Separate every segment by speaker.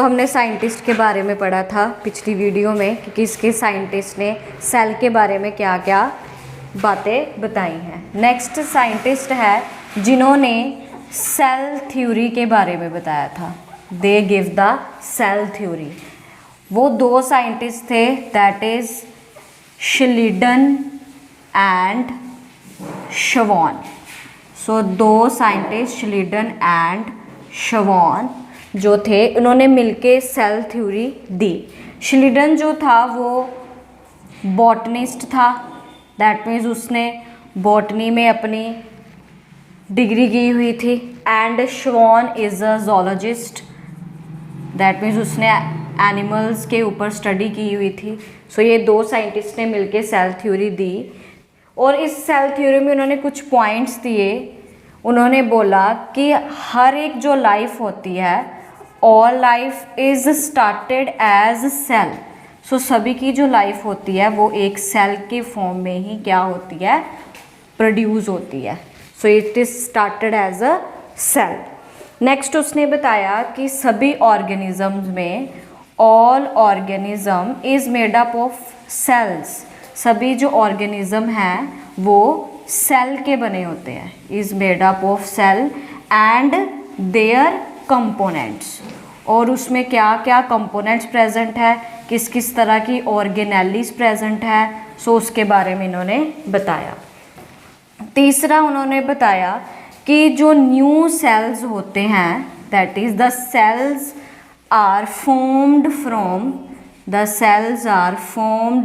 Speaker 1: हमने साइंटिस्ट के बारे में पढ़ा था पिछली वीडियो में कि किसके साइंटिस्ट ने सेल के बारे में क्या क्या बातें बताई हैं। नेक्स्ट साइंटिस्ट है जिन्होंने सेल थ्योरी के बारे में बताया था। They give the cell theory. वो दो साइंटिस्ट थे, that is Schleiden and Schwann. So दो साइंटिस्ट श्लीडन एंड शवॉन जो थे, उन्होंने मिलके सेल थ्योरी दी। श्लीडन जो था वो बॉटनिस्ट था, दैट मीन्स उसने बॉटनी में अपनी डिग्री की हुई थी। And Shavon is a zoologist, that means उसने एनिमल्स के ऊपर स्टडी की हुई थी। सो ये दो साइंटिस्ट ने मिलके सेल थ्योरी दी और इस सेल थ्योरी में उन्होंने कुछ पॉइंट्स दिए। उन्होंने बोला कि हर एक जो लाइफ होती है, all life is started as cell. So सभी की जो लाइफ होती है वो एक सेल के फॉर्म में ही क्या होती है, प्रोड्यूस होती है। So it is started as a cell. Next उसने बताया कि सभी ऑर्गेनिजम्स में all organism is made up of cells. सभी जो ऑर्गेनिज्म हैं वो सेल के बने होते हैं, is made up of cell and their components. और उसमें क्या क्या कंपोनेंट्स प्रेजेंट है, किस किस तरह की ऑर्गेनेलिस प्रेजेंट है, सो उसके बारे में इन्होंने बताया। तीसरा उन्होंने बताया कि जो न्यू सेल्स होते हैं, that is the cells are formed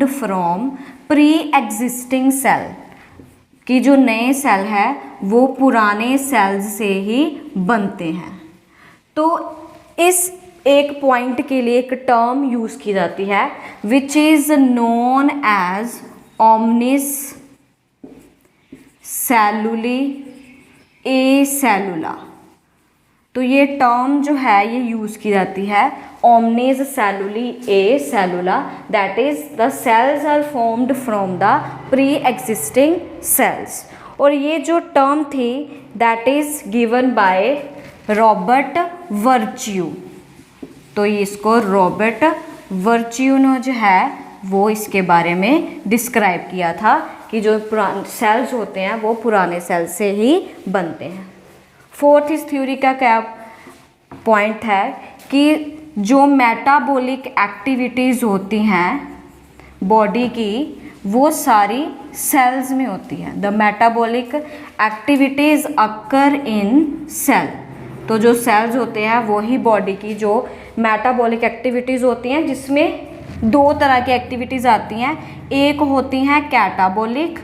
Speaker 1: from pre existing cell. कि जो नए सेल है वो पुराने सेल्स से ही बनते हैं। तो इस एक पॉइंट के लिए एक टर्म यूज की जाती है which is known as omnis सेलुली एसेलुला। तो ये टर्म जो है ये यूज की जाती है ओमनिस सेलुली एसेलुला, that is the cells are formed from the pre existing cells. और ये जो टर्म थी that is given by Robert Virchow. तो इसको रॉबर्ट वर्च्यू ने जो है वो इसके बारे में डिस्क्राइब किया था कि जो पुराने सेल्स होते हैं वो पुराने सेल से ही बनते हैं। फोर्थ इस थ्योरी का क्या पॉइंट है कि जो मेटाबॉलिक एक्टिविटीज़ होती हैं बॉडी की वो सारी सेल्स में होती है। The metabolic activities occur in cell. तो जो सेल्स होते हैं वही बॉडी की जो मेटाबॉलिक एक्टिविटीज़ होती हैं, जिसमें दो तरह की एक्टिविटीज़ आती हैं। एक होती हैं कैटाबॉलिक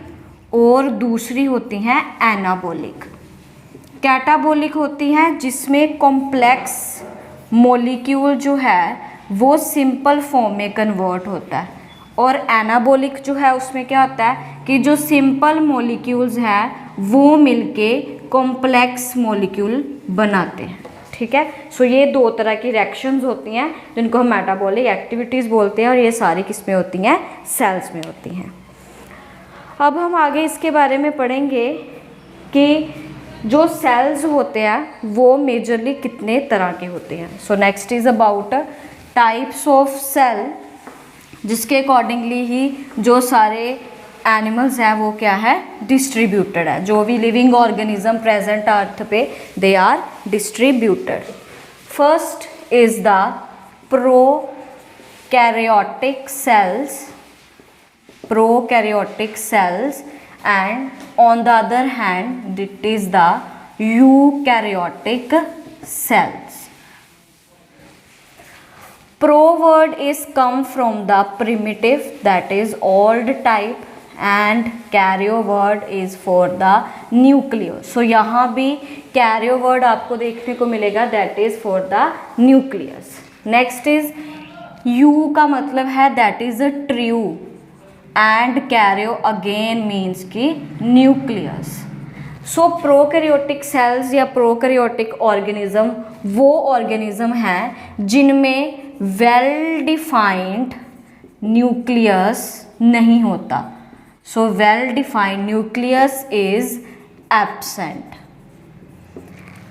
Speaker 1: और दूसरी होती हैं एनाबॉलिक। कैटाबॉलिक होती हैं जिसमें कॉम्प्लेक्स मॉलिक्यूल जो है वो सिंपल फॉर्म में कन्वर्ट होता है, और एनाबॉलिक जो है उसमें क्या होता है कि जो सिंपल मॉलिक्यूल्स हैं वो मिलके कॉम्प्लेक्स मॉलिक्यूल बनाते हैं। ठीक है। सो ये दो तरह की रिएक्शंस होती हैं जिनको हम मेटाबॉलिक एक्टिविटीज़ बोलते हैं, और ये सारी किस में होती हैं, सेल्स में होती हैं। अब हम आगे इसके बारे में पढ़ेंगे कि जो सेल्स होते हैं वो मेजरली कितने तरह के होते हैं। So next is about types of cell, जिसके अकॉर्डिंगली ही जो सारे एनिमल्स हैं वो क्या है, डिस्ट्रीब्यूटेड है। जो भी लिविंग ऑर्गेनिज्म प्रेजेंट अर्थ पे they are distributed. First is the prokaryotic cells and on the other hand it is the eukaryotic cells. Pro word is come from the primitive, that is old type, and carrier word is for the nucleus. So यहाँ भी carrier word आपको देखने को मिलेगा, that is for the nucleus. Next is U का मतलब है that is a true, and Cairo again means की न्यूक्लियस। सो प्रोकैरियोटिक सेल्स या प्रोकैरियोटिक ऑर्गेनिज्म वो ऑर्गेनिज्म हैं जिनमें वेल डिफाइंड न्यूक्लियस नहीं होता। So well defined nucleus is absent.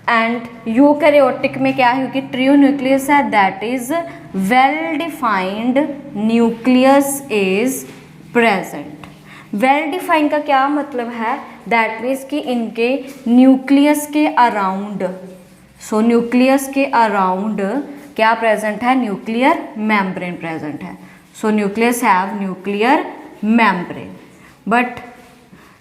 Speaker 1: And eukaryotic में क्या है, क्योंकि ट्रू न्यूक्लियस है, that is well defined nucleus is present. Well defined का क्या मतलब है, दैट मीन्स कि इनके न्यूक्लियस के अराउंड, सो न्यूक्लियस के अराउंड क्या प्रेजेंट है, न्यूक्लियर मेम्ब्रेन प्रेजेंट है। सो nucleus have nuclear membrane. But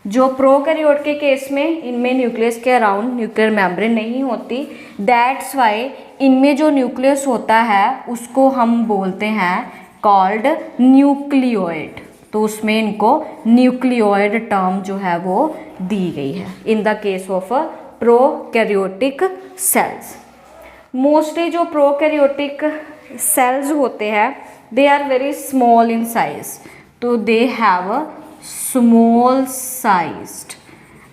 Speaker 1: जो प्रोकैरियोट के केस में इनमें न्यूक्लियस के अराउंड न्यूक्लियर मेम्ब्रेन नहीं होती, दैट्स वाई इनमें जो न्यूक्लियस होता है उसको हम बोलते हैं कॉल्ड न्यूक्लियोइड। तो उसमें इनको न्यूक्लियोइड टर्म जो है वो दी गई है in the case of prokaryotic cells. Mostly जो प्रोकैरियोटिक सेल्स होते हैं they are very small in size, तो they have small sized,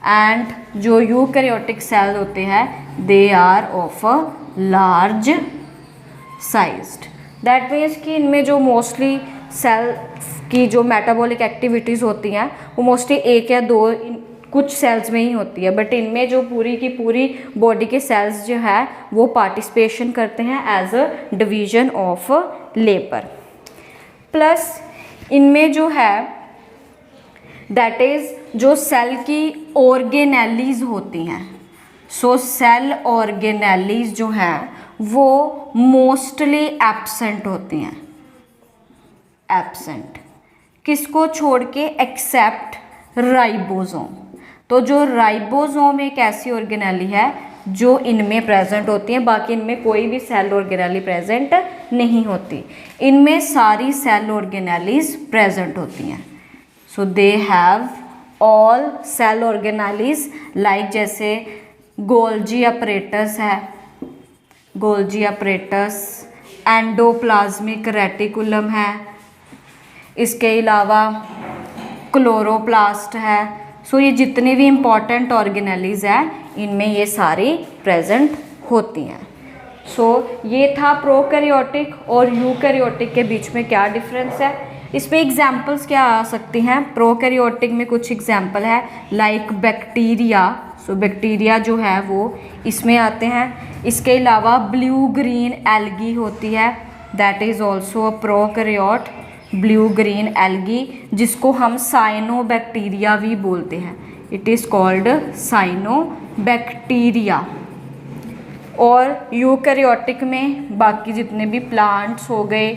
Speaker 1: and जो यूकैरियोटिक सेल होते हैं they are of a large sized. That means कि इनमें जो मोस्टली सेल की जो मेटाबॉलिक एक्टिविटीज़ होती हैं वो मोस्टली एक या दो कुछ सेल्स में ही होती है, बट इनमें जो पूरी की पूरी बॉडी के सेल्स जो है वो पार्टिसिपेशन करते हैं as a division of labour. Plus इनमें जो है दैट इज जो सेल की ऑर्गेनेलीज होती हैं, सो सेल ऑर्गेनेलीज जो हैं वो मोस्टली एब्सेंट होती हैं। एब्सेंट किसको छोड़ के, एक्सेप्ट राइबोसोम। तो जो राइबोसोम एक ऐसी ऑर्गेनेली है जो इनमें प्रेजेंट होती है, बाकी इनमें कोई भी सेल ऑर्गेनेली प्रेजेंट नहीं होती। इनमें सारी सेल ऑर्गेनेलीज प्रेजेंट होती हैं। So they have all cell organelles like जैसे गोल्जी अपरेटस है, गोल्जी अपरेटस, एंडोप्लाज्मिक रेटिकुलम है, इसके अलावा क्लोरोप्लास्ट है। सो ये जितने भी इम्पॉर्टेंट ऑर्गेनेलीज हैं इनमें ये सारी प्रेजेंट होती हैं। सो ये था प्रोकैरियोटिक और यूकैरियोटिक के बीच में क्या डिफरेंस है। इसमें एग्जाम्पल्स क्या आ सकती हैं, प्रोकैरियोटिक में कुछ एग्जाम्पल है लाइक बैक्टीरिया। सो बैक्टीरिया जो है वो इसमें आते हैं। इसके अलावा ब्लू ग्रीन एल्गी होती है, that is also a prokaryote, blue green algae, जिसको हम साइनोबैक्टीरिया भी बोलते हैं। It is called cyanobacteria. और यूकैरियोटिक में बाकी जितने भी प्लांट्स हो गए,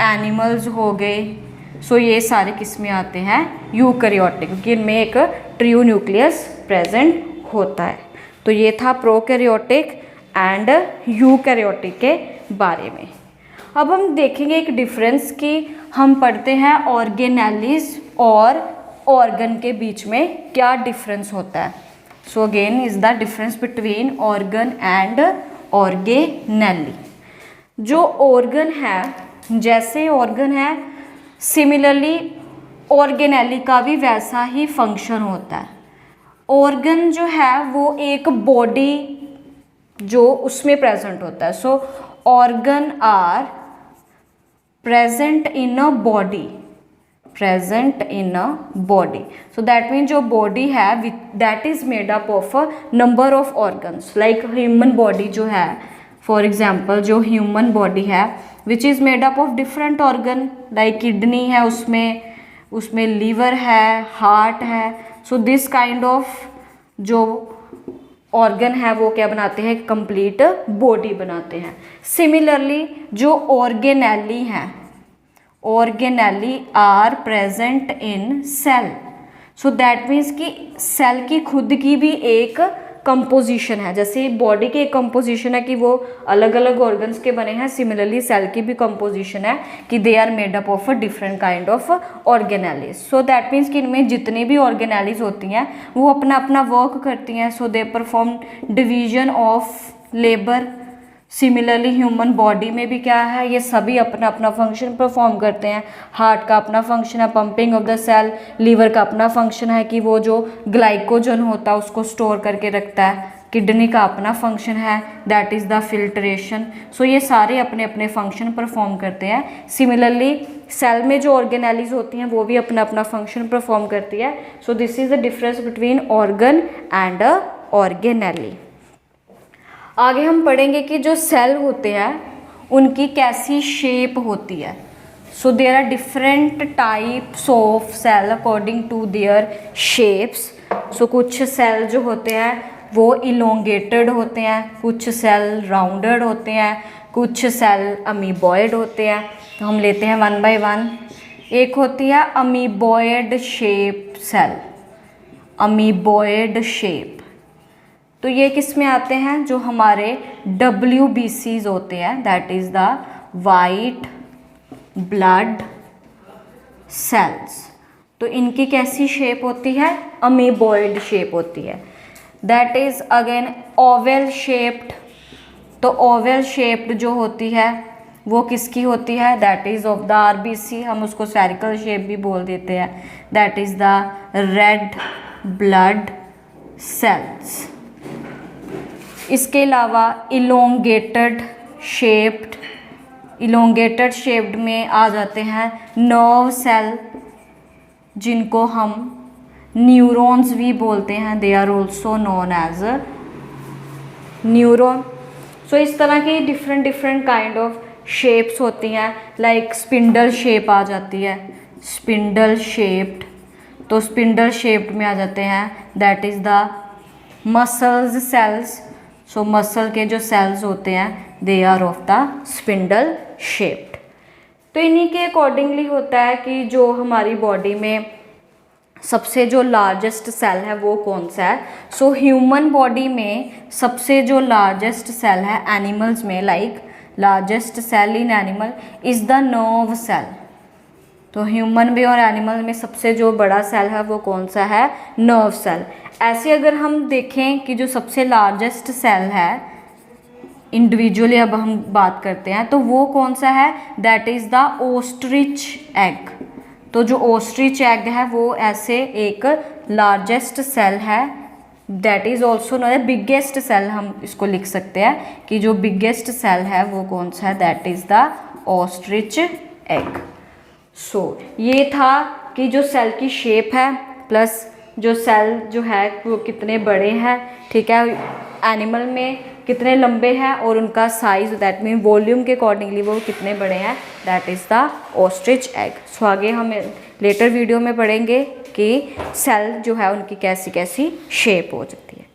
Speaker 1: एनिमल्स हो गए, सो ये सारे किस में आते हैं, यूकैरियोटिक, क्योंकि इनमें एक ट्रू न्यूक्लियस प्रेजेंट होता है। तो ये था प्रोकैरियोटिक एंड यूकैरियोटिक के बारे में। अब हम देखेंगे एक डिफरेंस कि हम पढ़ते हैं ऑर्गेनेलीज और ऑर्गन के बीच में क्या डिफरेंस होता है। So again is the difference between organ and organelle. जो ऑर्गन है, जैसे ऑर्गन है सिमिलरली ऑर्गेनेली का भी वैसा ही फंक्शन होता है। ऑर्गन जो है वो एक बॉडी जो उसमें प्रेजेंट होता है। So organ are present in a body, present in a body. So that mean जो बॉडी है that is made up of a number of organs. Like human body जो है, फॉर एग्जाम्पल जो human body है which is made up of different organ, like kidney है उसमें liver है, heart है। सो दिस काइंड ऑफ जो organ है वो क्या बनाते हैं, कंप्लीट बॉडी बनाते हैं। सिमिलरली जो ऑर्गेनेली हैं, organelle are present in cell. So that means कि सेल की खुद की भी एक कंपोजिशन है। जैसे बॉडी की एक कंपोजिशन है कि वो अलग अलग ऑर्गन्स के बने हैं, सिमिलरली सेल की भी कंपोजिशन है कि they are made up of a different kind of organelles. So that means कि इनमें जितनी भी ऑर्गेनेलीज होती हैं वो अपना अपना वर्क करती हैं। So they perform division of labour. Similarly human body में भी क्या है, ये सभी अपना अपना फंक्शन परफॉर्म करते हैं। हार्ट का अपना फंक्शन है pumping of the cell, liver का अपना फंक्शन है कि वो जो ग्लाइकोजन होता है उसको स्टोर करके रखता है, किडनी का अपना फंक्शन है दैट इज़ द फिल्ट्रेशन। सो ये सारे अपने अपने फंक्शन परफॉर्म करते हैं। सिमिलरली सेल में जो ऑर्गेनेलीज होती हैं वो भी अपना अपना फंक्शन परफॉर्म करती है। So this is the difference between organ and organelle. आगे हम पढ़ेंगे कि जो सेल होते हैं उनकी कैसी शेप होती है। So there are different types of cell according to their shapes. So कुछ सेल जो होते हैं वो इलोंगेटेड होते हैं, कुछ सेल राउंडेड होते हैं, कुछ सेल अमीबॉयड होते हैं। तो हम लेते हैं वन बाय वन। एक होती है amoeboid shape cell, amoeboid shape. तो ये किस में आते हैं, जो हमारे WBCs होते हैं, that is the white blood cells. तो इनकी कैसी शेप होती है, अमीबॉयड शेप होती है। That is again Oval shaped. तो ओवल शेप्ड जो होती है वो किसकी होती है, that is of the RBC। हम उसको स्फेरिकल शेप भी बोल देते हैं, that is the red blood cells. इसके अलावा इलोंगेटेड शेप्ड में आ जाते हैं नर्व सेल, जिनको हम न्यूरॉन्स भी बोलते हैं, they are also known as neuron. So इस तरह की डिफरेंट काइंड ऑफ शेप्स होती हैं। लाइक स्पिंडल शेप आ जाती है, स्पिंडल शेप्ड। तो स्पिंडल शेप्ड में आ जाते हैं that is the muscles cells. So muscle के जो सेल्स होते हैं they are of the spindle shaped. तो इन्हीं के अकॉर्डिंगली होता है कि जो हमारी बॉडी में सबसे जो लार्जेस्ट सेल है वो कौन सा है। सो ह्यूमन बॉडी में सबसे जो लार्जेस्ट सेल है एनिमल्स में, like largest cell in animal is the nerve cell. तो ह्यूमन में और एनिमल में सबसे जो बड़ा सेल है वो कौन सा है, नर्व सेल। ऐसे अगर हम देखें कि जो सबसे लार्जेस्ट सेल है इंडिविजुअली अब हम बात करते हैं, तो वो कौन सा है, that is the ostrich egg. तो जो ऑस्ट्रिच एग है वो ऐसे एक लार्जेस्ट सेल है, that is also known as biggest cell. हम इसको लिख सकते हैं कि जो बिगेस्ट सेल है वो कौन सा है, that is the ostrich egg. So ये था कि जो सेल की शेप है प्लस जो सेल जो है वो कितने बड़े हैं, ठीक है, एनिमल में कितने लंबे हैं और उनका साइज, दैट मीन वॉल्यूम के अकॉर्डिंगली वो कितने बड़े हैं, that is the ostrich egg. So आगे हम लेटर वीडियो में पढ़ेंगे कि सेल जो है उनकी कैसी कैसी शेप हो जाती है।